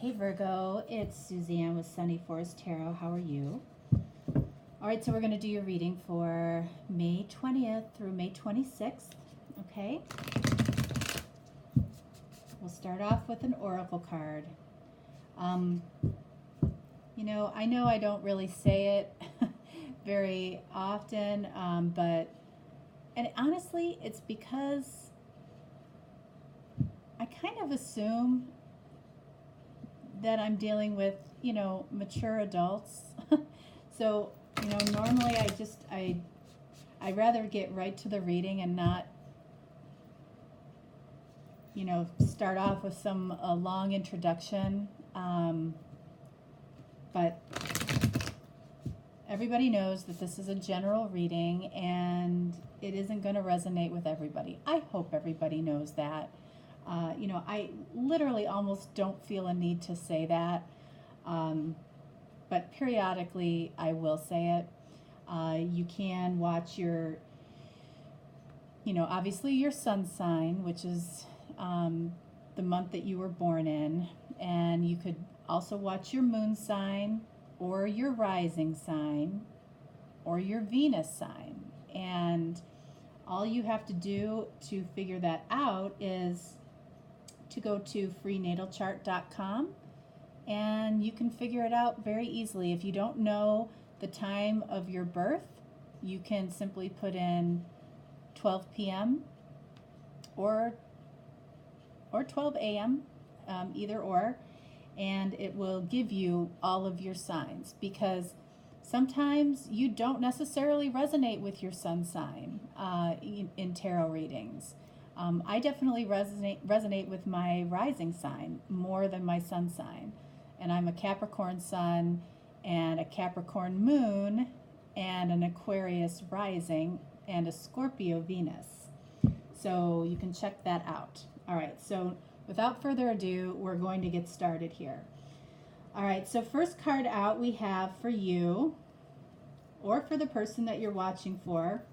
Hey Virgo, it's Suzanne with Sunny Forest Tarot. How are you? All right, so we're going to do your reading for May 20th through May 26th. Okay? We'll start off with an oracle card. I know I don't really say it very often, and honestly, it's because I kind of assume that I'm dealing with, mature adults. So, normally I rather get right to the reading and not, start off with some long introduction. But everybody knows that this is a general reading and it isn't going to resonate with everybody. I hope everybody knows that. I literally almost don't feel a need to say that, but periodically I will say it. You can watch your, obviously your sun sign, which is the month that you were born in, and you could also watch your moon sign or your rising sign or your Venus sign. And all you have to do to figure that out is to go to freenatalchart.com, and you can figure it out very easily. If you don't know the time of your birth, you can simply put in 12 p.m. or 12 a.m., either or, and it will give you all of your signs, because sometimes you don't necessarily resonate with your sun sign in tarot readings. I definitely resonate with my rising sign more than my sun sign. And I'm a Capricorn sun and a Capricorn moon and an Aquarius rising and a Scorpio Venus. So you can check that out. All right, so without further ado, we're going to get started here. All right, so first card out we have for you, or for the person that you're watching for,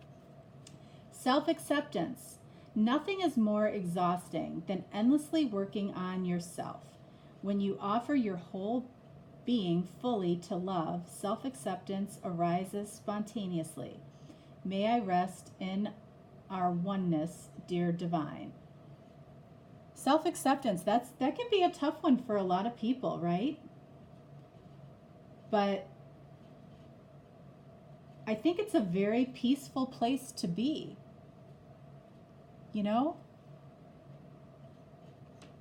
self-acceptance. Nothing is more exhausting than endlessly working on yourself. When you offer your whole being fully to love, self-acceptance arises spontaneously. May I rest in our oneness, dear divine. Self-acceptance, that can be a tough one for a lot of people, right? But I think it's a very peaceful place to be.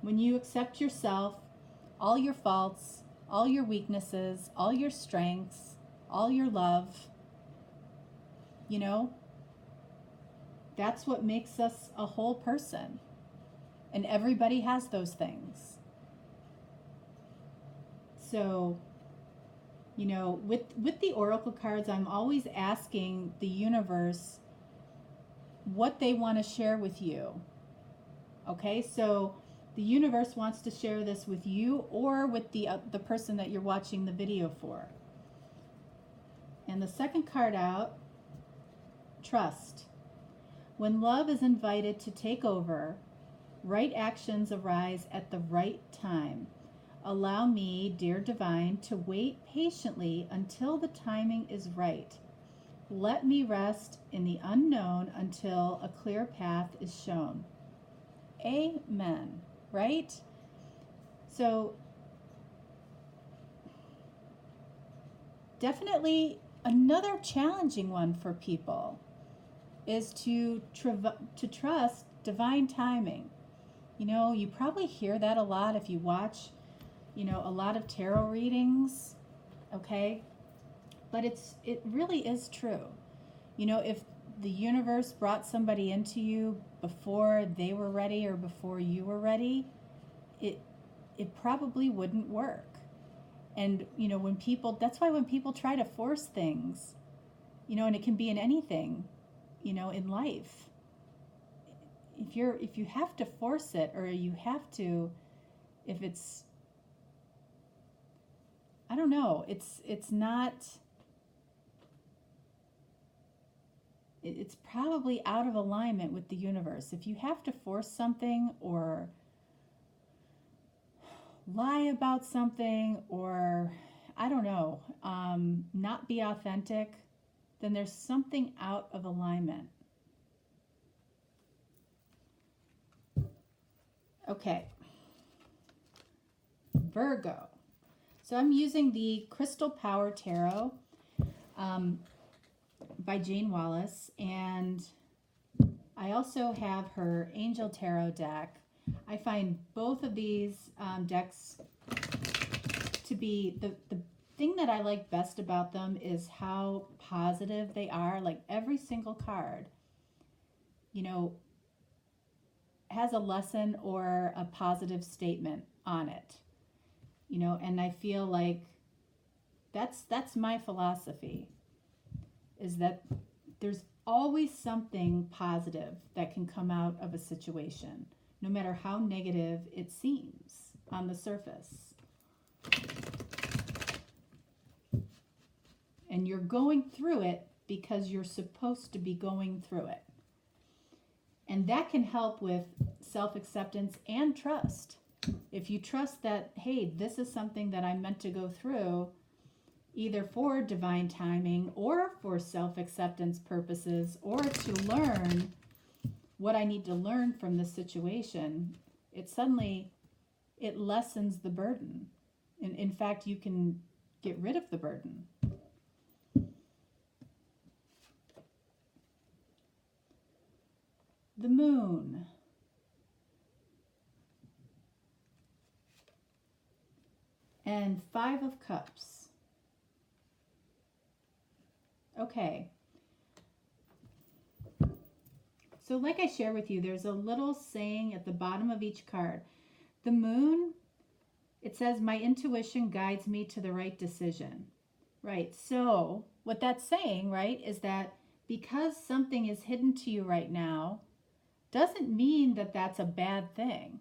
When you accept yourself, all your faults, all your weaknesses, all your strengths, all your love, that's what makes us a whole person. And everybody has those things. So, with the oracle cards, I'm always asking the universe what they want to share with you. Okay, so the universe wants to share this with you or with the person that you're watching the video for. And the second card out, trust. When love is invited to take over, right actions arise at the right time. Allow me, dear divine, to wait patiently until the timing is right. Let me rest in the unknown until a clear path is shown. Amen. Right? So, definitely another challenging one for people is to trust divine timing. You probably hear that a lot if you watch, a lot of tarot readings, okay? But it really is true. If the universe brought somebody into you before they were ready or before you were ready, it probably wouldn't work. And that's why when people try to force things, and it can be in anything, in life, if you have to force it, or you have to, if it's, I don't know, it's not, it's probably out of alignment with the universe. If you have to force something or lie about something, or I don't know, not be authentic, then there's something out of alignment. Okay, Virgo. So I'm using the Crystal Power Tarot by Jane Wallace, and I also have her Angel Tarot deck. I find both of these decks to be the thing that I like best about them is how positive they are. Like every single card, you know, has a lesson or a positive statement on it. You know, and I feel like that's my philosophy, is that there's always something positive that can come out of a situation, no matter how negative it seems on the surface. And you're going through it because you're supposed to be going through it. And that can help with self-acceptance and trust. If you trust that, hey, this is something that I'm meant to go through, either for divine timing or for self-acceptance purposes, or to learn what I need to learn from this situation, it lessens the burden. And in fact, you can get rid of the burden. The Moon. And Five of Cups. Okay. So like I share with you, there's a little saying at the bottom of each card. The Moon, it says, my intuition guides me to the right decision. Right. So what that's saying, right, is that because something is hidden to you right now, doesn't mean that that's a bad thing.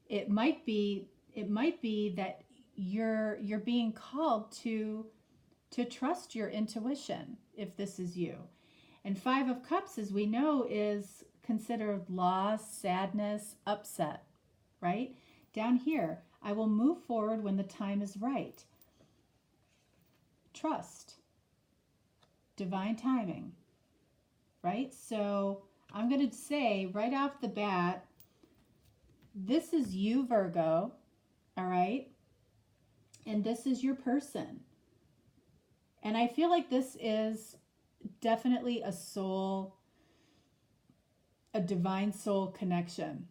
It might be that you're being called to trust your intuition if this is you. And Five of Cups, as we know, is considered loss, sadness, upset, right? Down here, I will move forward when the time is right. Trust, divine timing, right? So I'm going to say right off the bat, this is you, Virgo, all right? And this is your person. And I feel like this is definitely a divine soul connection,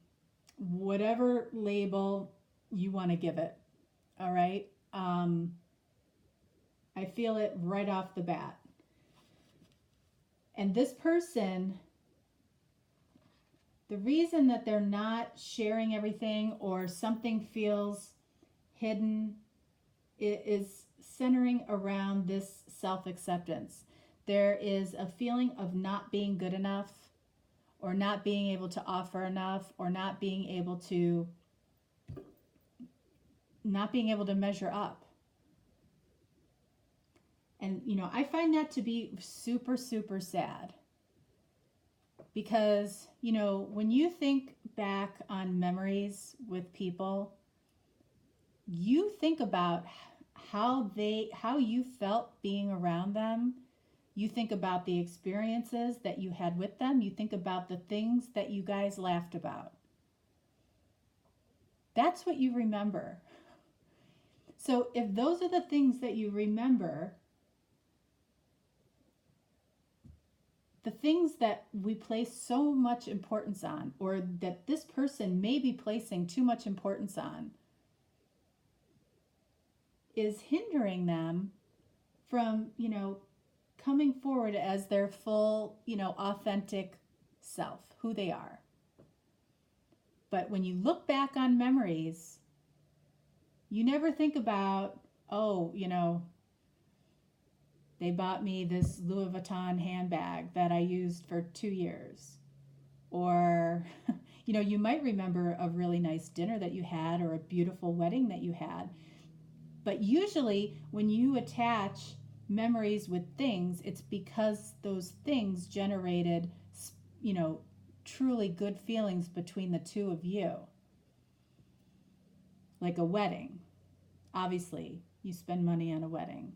whatever label you want to give it, all right? I feel it right off the bat. And this person, the reason that they're not sharing everything or something feels hidden is centering around this self-acceptance. There is a feeling of not being good enough, or not being able to offer enough, or not being able to measure up. And, you know, I find that to be super, super sad. Because, you know, when you think back on memories with people, you think about how you felt being around them. You think about the experiences that you had with them. You think about the things that you guys laughed about. That's what you remember. So if those are the things that you remember, the things that we place so much importance on, or that this person may be placing too much importance on, is hindering them from, you know, coming forward as their full, you know, authentic self, who they are. But when you look back on memories, you never think about, oh, you know, they bought me this Louis Vuitton handbag that I used for 2 years. Or, you know, you might remember a really nice dinner that you had, or a beautiful wedding that you had. But usually when you attach memories with things, it's because those things generated, you know, truly good feelings between the two of you. like a wedding. Obviously, you spend money on a wedding.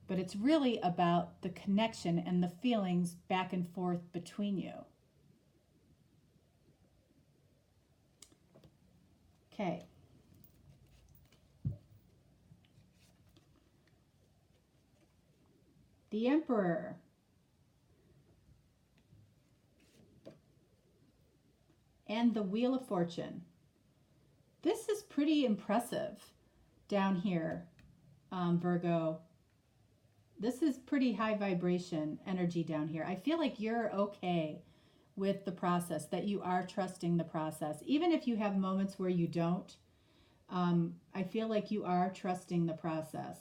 But it's really about the connection and the feelings back and forth between you. Okay. The Emperor. And the Wheel of Fortune. This is pretty impressive down here, Virgo. This is pretty high vibration energy down here. I feel like you're okay with the process, that you are trusting the process. Even if you have moments where you don't, I feel like you are trusting the process.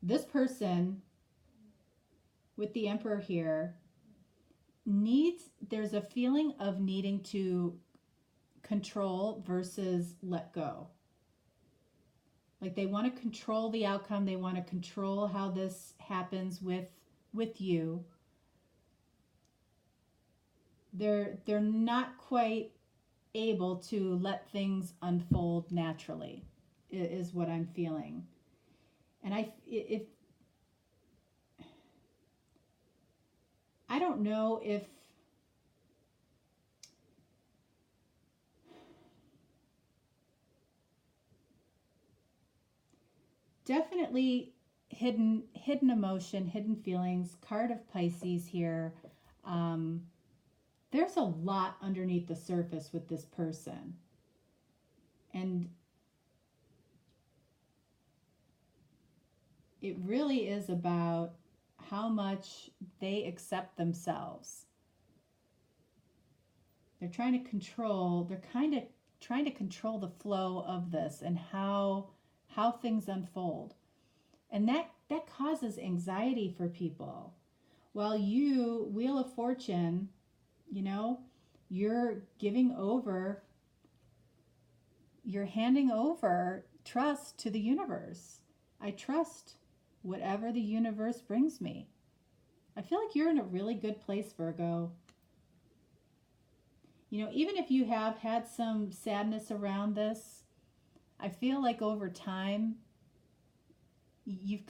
This person with the Emperor here there's a feeling of needing to control versus let go. Like they want to control the outcome. They want to control how this happens with you. They're not quite able to let things unfold naturally, is what I'm feeling. And I don't know if definitely hidden emotion, hidden feelings, card of Pisces here. There's a lot underneath the surface with this person. And it really is about how much they accept themselves. They're trying to control, they're kind of trying to control the flow of this and how things unfold. And that causes anxiety for people. While you, Wheel of Fortune, you know, you're giving over, you're handing over trust to the universe. I trust whatever the universe brings me. I feel like you're in a really good place, Virgo. You know, even if you have had some sadness around this, I feel like over time, you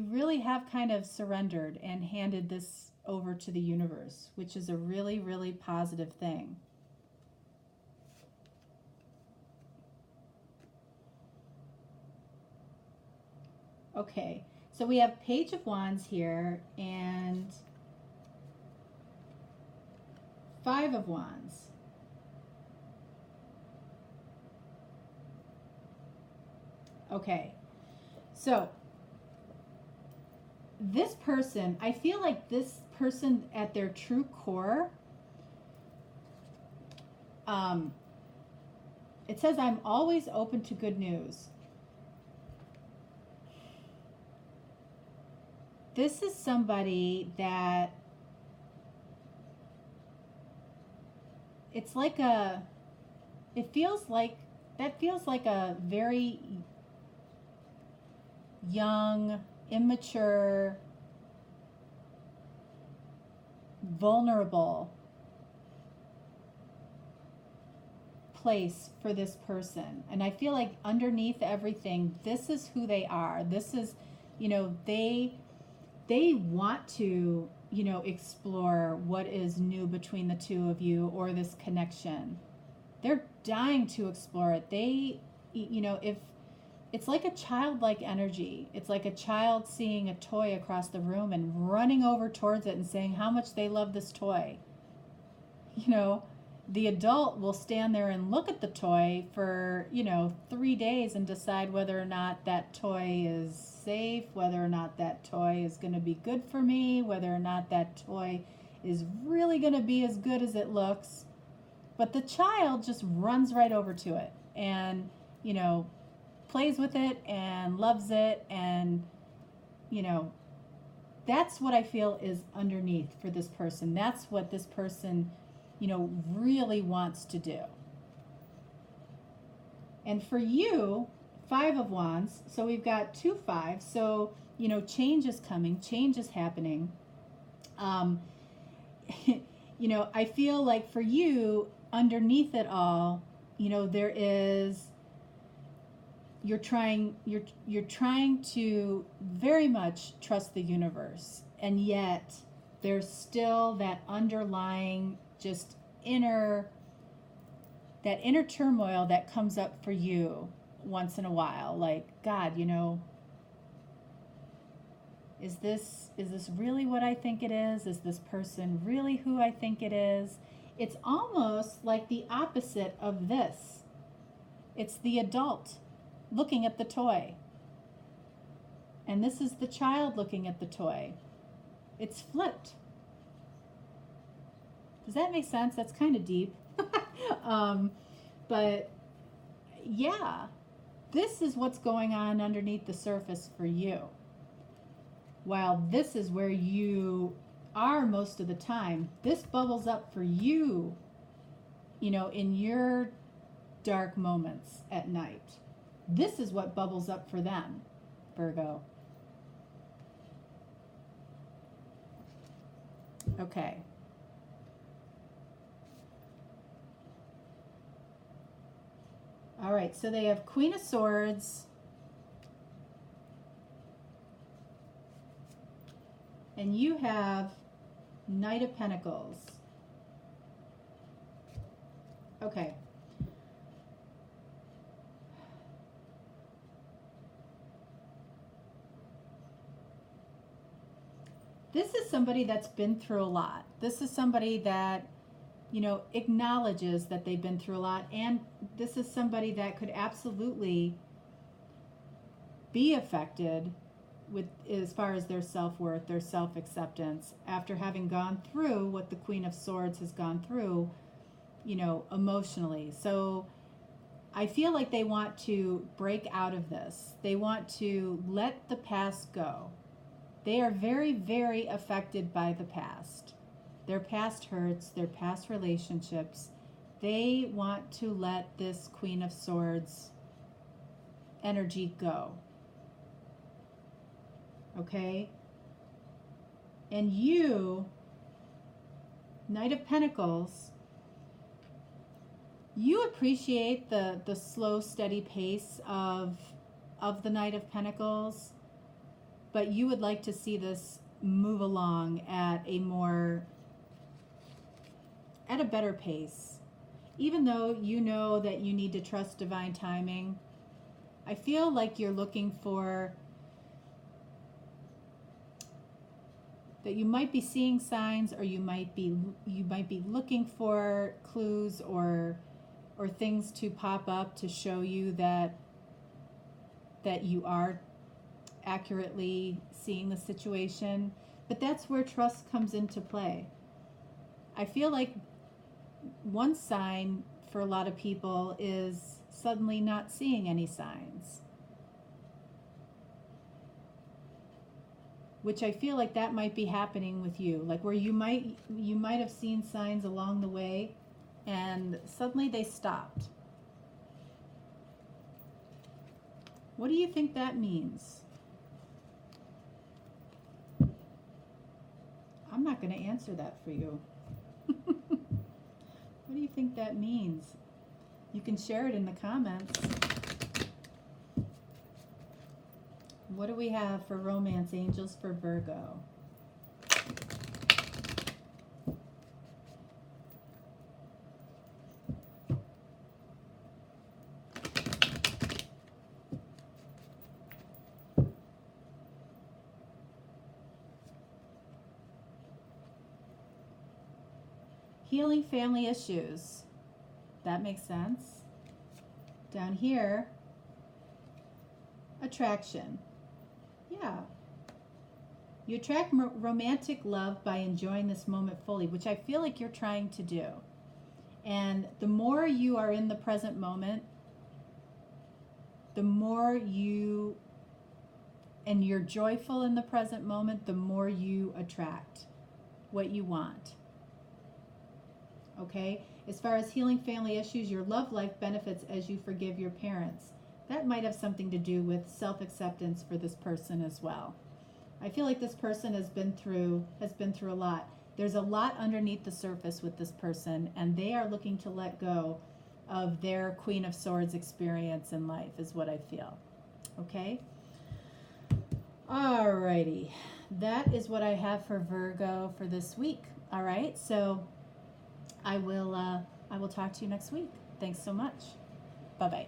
really have kind of surrendered and handed this over to the universe, which is a really, really positive thing. Okay, so we have Page of Wands here and Five of Wands. Okay, so this person, I feel like this person at their true core, it says, I'm always open to good news. This is somebody that it's like it feels like a very young, immature, vulnerable place for this person. And I feel like underneath everything, this is who they are. This is, you know, they want to, you know, explore what is new between the two of you or this connection. They're dying to explore it. They, you know, if it's like a childlike energy. It's like a child seeing a toy across the room and running over towards it and saying how much they love this toy. You know, the adult will stand there and look at the toy for, you know, 3 days and decide whether or not that toy is safe, whether or not that toy is going to be good for me, whether or not that toy is really going to be as good as it looks. But the child just runs right over to it and, you know, plays with it and loves it. And, you know, that's what I feel is underneath for this person. That's what this person, you know, really wants to do. And for you, Five of Wands, so we've got 2 5s. So, you know, change is coming, change is happening. You I feel like for you, underneath it all, there is, you're trying to very much trust the universe, and yet there's still that underlying just inner turmoil that comes up for you once in a while, like, God, is this really what I think it is? Is this person really who I think it is? It's almost like the opposite of this. It's the adult looking at the toy. And this is the child looking at the toy. It's flipped. Does that make sense? That's kind of deep. But yeah, this is what's going on underneath the surface for you. While this is where you are most of the time, this bubbles up for you, in your dark moments at night. This is what bubbles up for them, Virgo. Okay. All right, so they have Queen of Swords, and you have Knight of Pentacles. Okay. This is somebody that's been through a lot. This is somebody that, acknowledges that they've been through a lot. And this is somebody that could absolutely be affected with, as far as their self-worth, their self-acceptance, after having gone through what the Queen of Swords has gone through, emotionally. So I feel like they want to break out of this. They want to let the past go. They are very, very affected by the past. Their past hurts, their past relationships. They want to let this Queen of Swords energy go. Okay? And you, Knight of Pentacles, you appreciate the slow, steady pace of the Knight of Pentacles, but you would like to see this move along at a better pace. Even though you know that you need to trust divine timing, I feel like you're looking for, that you might be seeing signs, or you might be looking for clues or things to pop up to show you that you are accurately seeing the situation. But that's where trust comes into play. I feel like one sign for a lot of people is suddenly not seeing any signs, which I feel like that might be happening with you, like where you might have seen signs along the way and suddenly they stopped. What do you think that means? I'm not going to answer that for you. What do you think that means? You can share it in the comments. What do we have for romance angels for Virgo? Healing family issues. That makes sense. Down here, attraction. Yeah. You attract romantic love by enjoying this moment fully, which I feel like you're trying to do. And the more you are in the present moment, the more you're joyful in the present moment, the more you attract what you want. Okay? As far as healing family issues, your love life benefits as you forgive your parents. That might have something to do with self-acceptance for this person as well. I feel like this person has been through a lot. there's a lot underneath the surface with this person, and they are looking to let go of their Queen of Swords experience in life, is what I feel. Okay? Alrighty. That is what I have for Virgo for this week. All right? So I will talk to you next week. Thanks so much. Bye-bye.